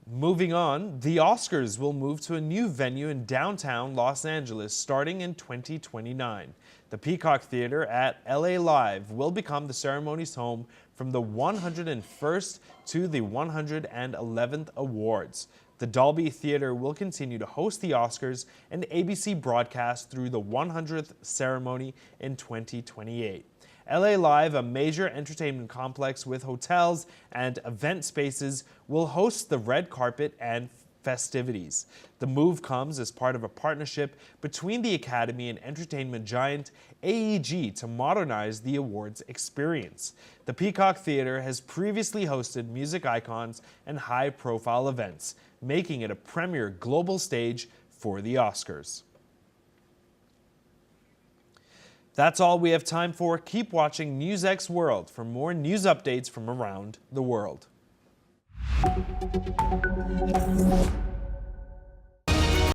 Moving on, the Oscars will move to a new venue in downtown Los Angeles starting in 2029. The Peacock Theater at LA Live will become the ceremony's home from the 101st to the 111th awards. The Dolby Theater will continue to host the Oscars and ABC broadcast through the 100th ceremony in 2028. LA Live, a major entertainment complex with hotels and event spaces, will host the red carpet and festivities. The move comes as part of a partnership between the Academy and entertainment giant AEG to modernize the awards experience. The Peacock Theater has previously hosted music icons and high-profile events, making it a premier global stage for the Oscars. That's all we have time for. Keep watching NewsX World for more news updates from around the world.